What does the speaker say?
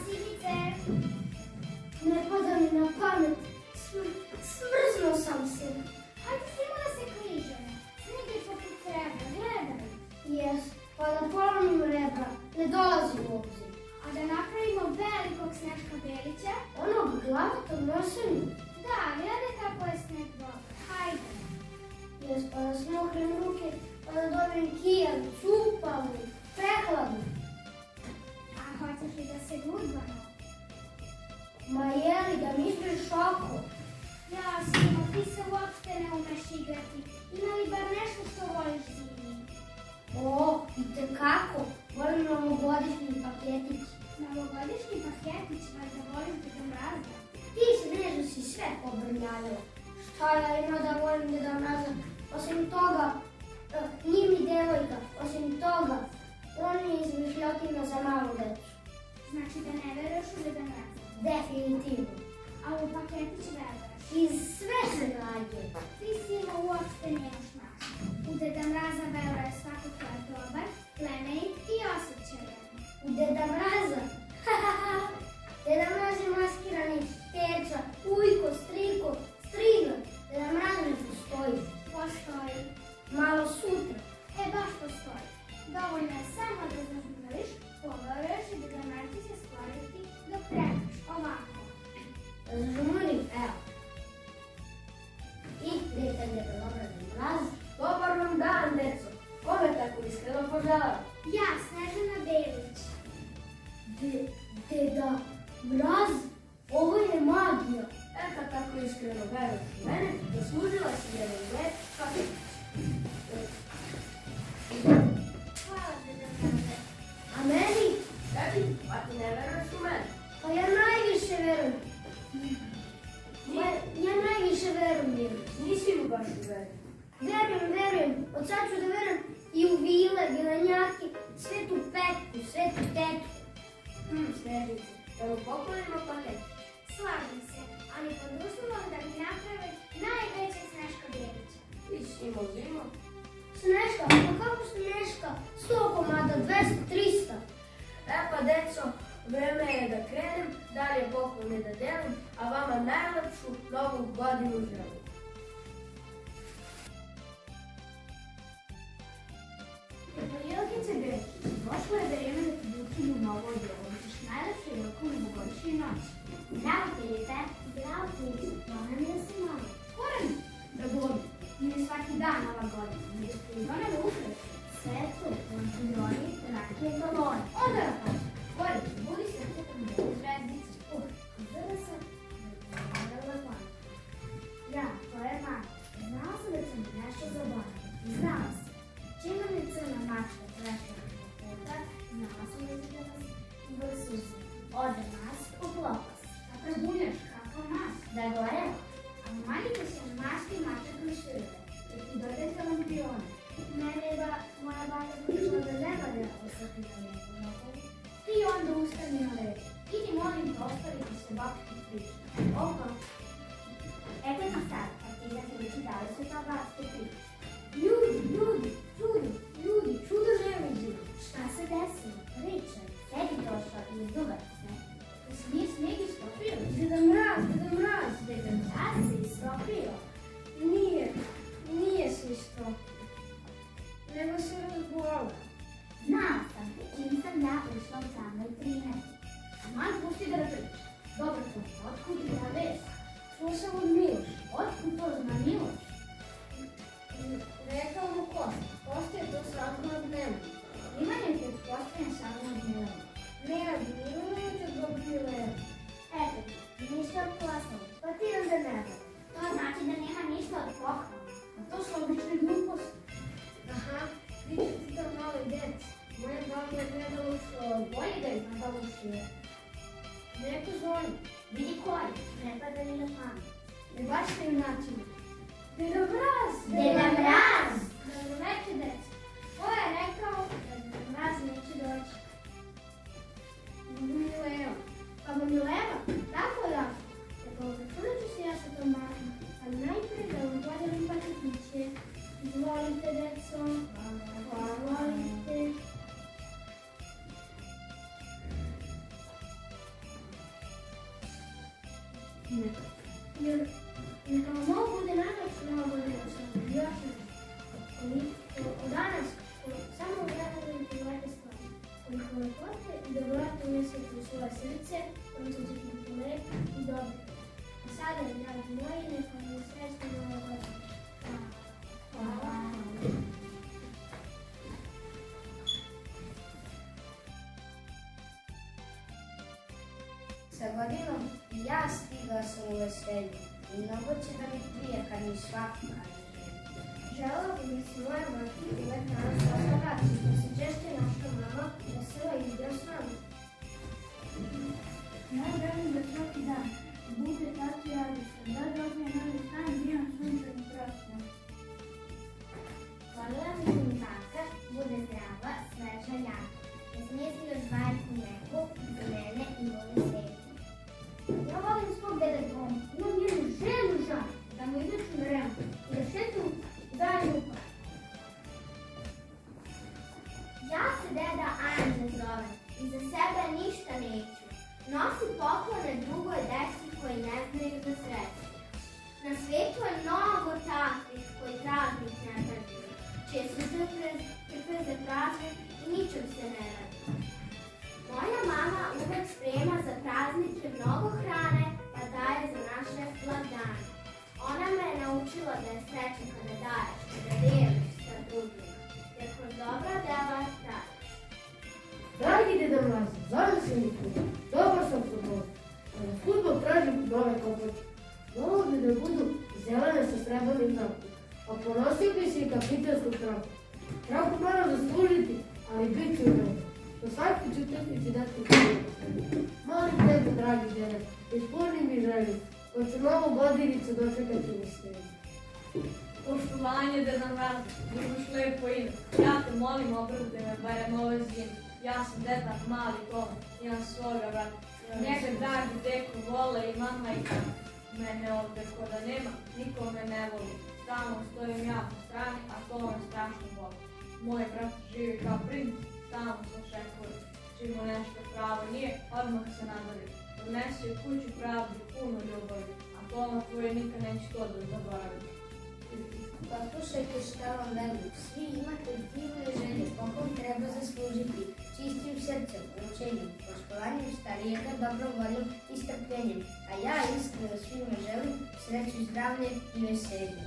Silice. Ne pada mi na pamet. Smrznuo sam se. Hajde svima da se kližemo. Sneg je poput treba, gledaj. Jes, pa da polomim rebra. Ne dolazi u obzir. A da napravimo velikog Snežka Belića? Onog glavatog nosenju. Da, gledaj kako je sneg dobar. Hajde. Jes, pa da smokrim ruke, pa da dobijem kijavu, cupavu, prehladu. A hoćeš li da se gudbamo? Ma jeli da mi izbiješ oko? Jasno, ti se uopšte ne umeš igrati. Ima li bar nešto što voliš zimi? O, itekako. Volim novogodišnji paketić. Novogodišnji paketić, valjda voliš Deda Mraza? Ti se nežno si sve pobrnjavila. Šta ja ima da volim Deda Mraza? Osim toga, nije mi devojka. Osim toga, on je izmišljotina za malu decu. Znači da ne veruješ u Deda Mraza? Definitivno. A u paketić veruješ? I sve se nađe. Ti sino uopšte nemaš mašta. U Deda Mraza veruje svako ko je dobar, plemenit i osjećajan. U Deda Mraza? Deda Mraz je maskirani teča, ujko, striko, strina. Deda Mraz ne postoji. Postoji. Malo sutra. Baš postoji. Dovoljno je samo da zažmuriš, poveruješ i Deda Mraz će se stvoriti dok trebaš. Ovako. Zažmurim, evo. I prijatelj je dobar Deda Mraz. Dobar vam dan, deco. Kome tako iskreno poželim? Ja, Snežana Belić. Deda Mraz? Ovo je magija. Kad tako iskreno veruješ u mene, zaslužila si jedan lep paketić. Hvala, Deda Mraze. A meni? Tebi, pa ti ne veruješ u mene. Pa ja najviše verujem. Ja najviše verujem. Nisi mi baš u mene. Verujem. Od sad ću da verujem i u vile, vilanjake, svetu petku, svetu tetku. Snežice, da mu poklonimo paket. Slažem se, ali pod uslovom da mi naprave najvećeg Snežka Belića. Ti si imao zimo. Sneška, pa kako Sneška? 100 komada, 200, 300. Pa deco, vreme je da krenem, dalje poklone da delim, a vama najlepšu novu godinu želim. Jelkice Belić, došlo je vreme da ti učinu novo odjelo, da ćeš najlepše jelku u novogodišnjoj noći. Zdravo, Filipe. Zdravo, Filipe. Ona mi je se malo. Koren, dragovi, nije svaki dan nova godina, nego ste i donele ukrase. Sveto, lampioni, rakije, balone. Onda na pamet. Koren, budi se kutom do zvezdice. Izgleda sam zaboravila pamet. Ja, to je pamet. Znala sam da sam nešto zaboravila. Znala sam. Čima mi crna mačka prešla preko puta, znala sam da će da nas vrsuzi. Ode nas, poklopa se. A prebunjaš, kakav nas? Da je gorela. A manjite se na mačke i mačak proširuje, jer ti dodajte lampione. Mene je moja baka pričala da ne valja osjetiti na neku nogu. Ti onda ustani na red. Idi molim te ostaviti se bakti priče. Opa. Eto ti sad, a ti da priči da li su to bakte priče. Ljudi, čudo ne vidim. Šta se desilo? Pričaj. Sedi došla i izduvaj se. Nije sneg istopio? Deda Mraz. Deda Mraz se istopio. Nije se istopio. Nego se razbola. Znao sam, čim sam ja ušla u samoj 13. Aman, pusti da priča. Dobro, to, otkud ti da veš? Čuo sam od Miloša. Otkud to zna Miloš? Rekao mu Kosta. Kosta je to srazno od nema. Imanje te postavljen samo od Milana. Ne, Miloša je dobio levo. Eto ti, ništa od posla. Pa ti onda ne znam. To znači da nema ništa od pohvala. A to su obične gluposti. Aha, vidim ti to mali dec. Moja baba je gledala u školu. Bolje da ih nadalo šire. Neko zvoni. Vidi koji, ne pada ni na pamet. Ne baš te načinu. Deda Mraz! Deda Mraz! Dobro večer, deca. Ko je rekao da Deda Mraz neće doći? Mileva. Pa Mileva? Tako da. Tako računat ću se ja sa tom mamom. Ali najprije da vam podelim paketiće. Izvolite, deco. Izvolite. godine. Jer neka vam ovo bude najlepša nova godina sa još od danas, samo gledajte pogledajte stvari. Koliko lepote i dobrote unesete u svoje srce, onda ćete biti lepi i dobri. A sada, dragi moji, neka vam je srećna nova godina. Hvala. Sa godinom i ja stigla sam u veselju i mnogo će da mi prije kad mi svako kaže želim. Želela bi da se moja mati uvek danas ostavati, da se češće naša mama vesela i igra s nama. Ja želim da svaki dan bude tako i radostan, da dobije novi stan i imam sunčani prostor. Voljela bi da mi baka bude zdrava, sveža, jaka. Da smijesti odvajati mleku za mene i moju sebi. Ja volim svog deda Tomu, imam jednu ženu žanu, da mu izaču na remu i da šetu dalje u parku. Ja se deda Anđe zovem i za sebe ništa neću. Nosim poklone drugoj deci koji ne znaju za sreću. Na svijetu je mnogo takvih koji praznik ne tražuju, čije su trpe za praznik i ničem se ne radi. Moja mama uvek sprema za praznike mnogo hrane, pa daje za naše blagdane. Ona me je naučila da je sreća kada daješ, kada deliš sa drugima, jer kroz dobra dela radiš. Dragi Deda Mraze, zajedno sam i put. Dobar sam futbol. A na futbol tražim nove kopače. Volio bi da budu zelene sa srebrnim trakom. A ponosio bi se i kapitensku traku. Traku moram zaslužiti, ali bit ću dobro. Do svaki ću utakmici dati krivo. Molim tebe, dragi dede, ispuni mi želju, ko će novu godinicu dočekati u svijetu. Poštovanje Deda Mraze, imaš lepo ime. Ja te molim obradite me barem ove zime. Ja sam deda mali Toma, imam svoga vrata. Njega dragi deko vole i mama i tata. Mene ovdje ko da nema, niko me ne voli. Stalno stojim ja po strani, a to me strašno boli. Moj brat živi kao princ, stalno se očekuje. Čim mu nešto pravo nije, odmah se nadari. Donesi u kuću pravdu, puno ljubavi, a Toma tvoje nikad neće to da zaboravi. Poslušajte šta vam velim, svi imate divne želje, kokom treba zaslužiti, čistim srcem, učenjem, poštovanjem starijega, dobrom voljom i strpljenjem, a ja iskreno svima želim sreću, zdravlje i veselje.